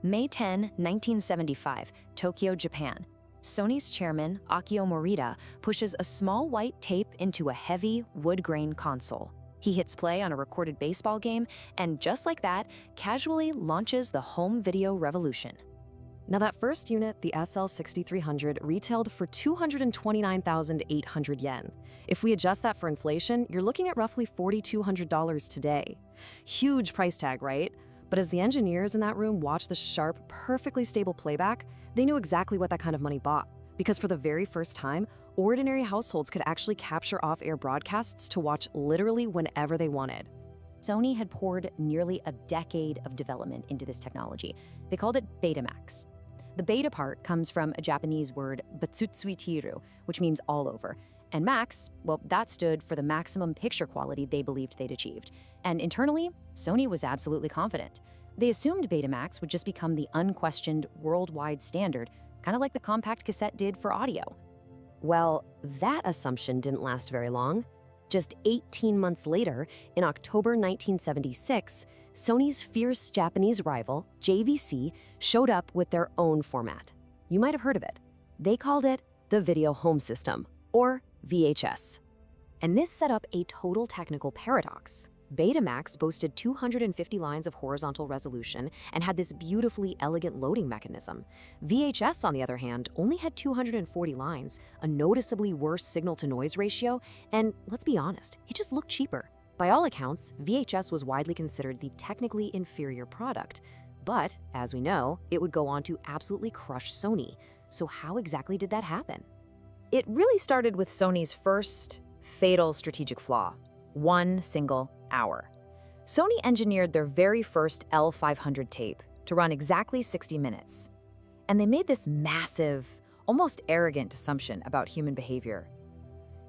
May 10, 1975, Tokyo, Japan. Sony's chairman, Akio Morita, pushes a small white tape into a heavy, wood-grain console. He hits play on a recorded baseball game, and just like that, casually launches the home video revolution. Now that first unit, the SL-6300, retailed for 229,800 yen. If we adjust that for inflation, you're looking at roughly $4,200 today. Huge price tag, right? But as the engineers in that room watched the sharp, perfectly stable playback, they knew exactly what that kind of money bought. Because for the very first time, ordinary households could actually capture off-air broadcasts to watch literally whenever they wanted. Sony had poured nearly a decade of development into this technology. They called it Betamax. The beta part comes from a Japanese word, batsutsuitiru, which means all over. And max, well, that stood for the maximum picture quality they believed they'd achieved. And internally, Sony was absolutely confident. They assumed Betamax would just become the unquestioned worldwide standard, kind of like the compact cassette did for audio. Well, that assumption didn't last very long. Just 18 months later, in October 1976, Sony's fierce Japanese rival, JVC, showed up with their own format. You might have heard of it. They called it the Video Home System, or VHS. And this set up a total technical paradox. Betamax boasted 250 lines of horizontal resolution and had this beautifully elegant loading mechanism. VHS, on the other hand, only had 240 lines, a noticeably worse signal-to-noise ratio, and let's be honest, it just looked cheaper. By all accounts, VHS was widely considered the technically inferior product, but, as we know, it would go on to absolutely crush Sony. So how exactly did that happen? It really started with Sony's first fatal strategic flaw: one single hour. Sony engineered their very first L500 tape to run exactly 60 minutes. And they made this massive, almost arrogant assumption about human behavior.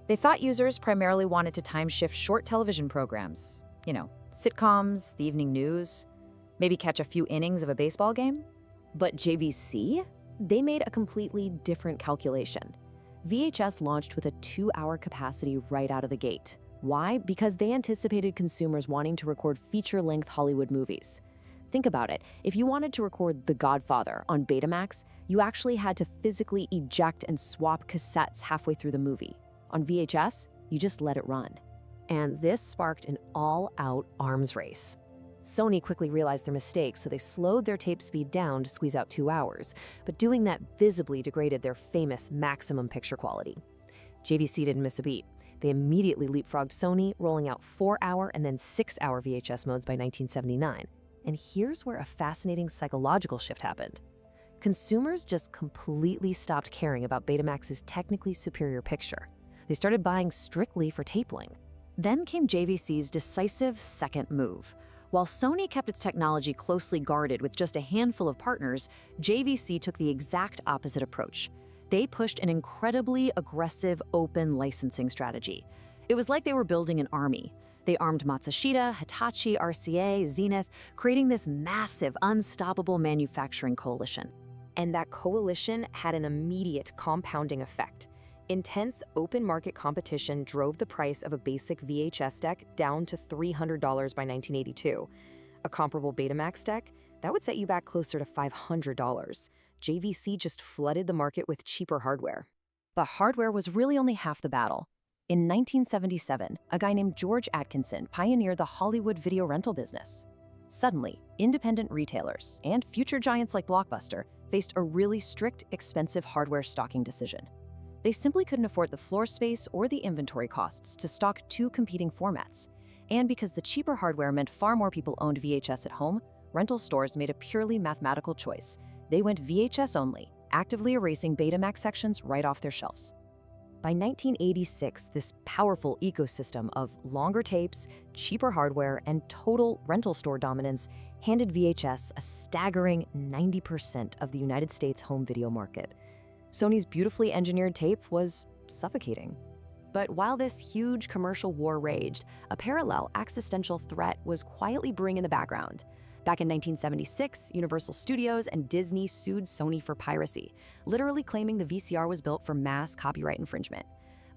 They thought users primarily wanted to time-shift short television programs, sitcoms, the evening news, maybe catch a few innings of a baseball game. But JVC? They made a completely different calculation. VHS launched with a 2-hour capacity right out of the gate. Why? Because they anticipated consumers wanting to record feature-length Hollywood movies. Think about it. If you wanted to record The Godfather on Betamax, you actually had to physically eject and swap cassettes halfway through the movie. On VHS, you just let it run. And this sparked an all-out arms race. Sony quickly realized their mistake, so they slowed their tape speed down to squeeze out 2 hours, but doing that visibly degraded their famous maximum picture quality. JVC didn't miss a beat. They immediately leapfrogged Sony, rolling out 4-hour and then 6-hour VHS modes by 1979. And here's where a fascinating psychological shift happened. Consumers just completely stopped caring about Betamax's technically superior picture. They started buying strictly for tape length. Then came JVC's decisive second move. While Sony kept its technology closely guarded with just a handful of partners, JVC took the exact opposite approach. They pushed an incredibly aggressive open licensing strategy. It was like they were building an army. They armed Matsushita, Hitachi, RCA, Zenith, creating this massive, unstoppable manufacturing coalition. And that coalition had an immediate compounding effect. Intense open market competition drove the price of a basic VHS deck down to $300 by 1982. A comparable Betamax deck, that would set you back closer to $500. JVC just flooded the market with cheaper hardware. But hardware was really only half the battle. In 1977, a guy named George Atkinson pioneered the Hollywood video rental business. Suddenly, independent retailers and future giants like Blockbuster faced a really strict, expensive hardware stocking decision. They simply couldn't afford the floor space or the inventory costs to stock two competing formats. And because the cheaper hardware meant far more people owned VHS at home, rental stores made a purely mathematical choice. They went VHS only, actively erasing Betamax sections right off their shelves. By 1986, this powerful ecosystem of longer tapes, cheaper hardware, and total rental store dominance handed VHS a staggering 90% of the United States home video market. Sony's beautifully engineered tape was suffocating. But while this huge commercial war raged, a parallel existential threat was quietly brewing in the background. Back in 1976, Universal Studios and Disney sued Sony for piracy, literally claiming the VCR was built for mass copyright infringement.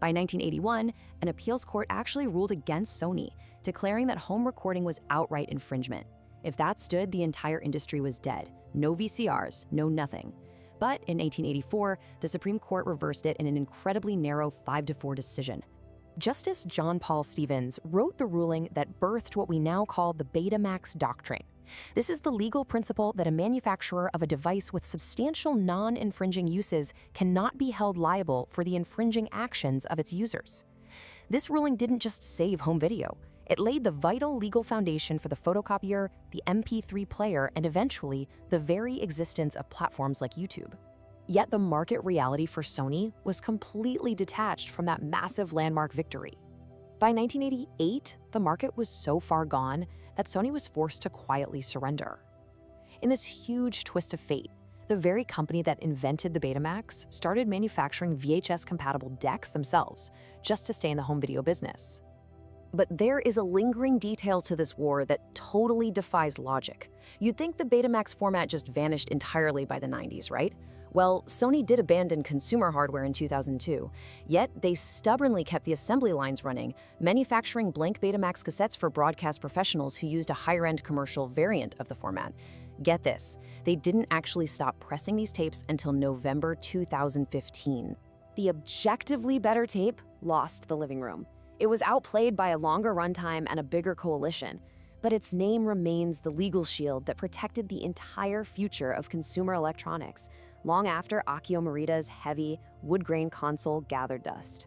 By 1981, an appeals court actually ruled against Sony, declaring that home recording was outright infringement. If that stood, the entire industry was dead. No VCRs, no nothing. But in 1884, the Supreme Court reversed it in an incredibly narrow 5-4 decision. Justice John Paul Stevens wrote the ruling that birthed what we now call the Betamax Doctrine. This is the legal principle that a manufacturer of a device with substantial non-infringing uses cannot be held liable for the infringing actions of its users. This ruling didn't just save home video. It laid the vital legal foundation for the photocopier, the MP3 player, and eventually, the very existence of platforms like YouTube. Yet the market reality for Sony was completely detached from that massive landmark victory. By 1988, the market was so far gone that Sony was forced to quietly surrender. In this huge twist of fate, the very company that invented the Betamax started manufacturing VHS-compatible decks themselves, just to stay in the home video business. But there is a lingering detail to this war that totally defies logic. You'd think the Betamax format just vanished entirely by the 90s, right? Well, Sony did abandon consumer hardware in 2002, yet they stubbornly kept the assembly lines running, manufacturing blank Betamax cassettes for broadcast professionals who used a higher-end commercial variant of the format. Get this, they didn't actually stop pressing these tapes until November 2015. The objectively better tape lost the living room. It was outplayed by a longer runtime and a bigger coalition, but its name remains the legal shield that protected the entire future of consumer electronics, long after Akio Morita's heavy, wood-grain console gathered dust.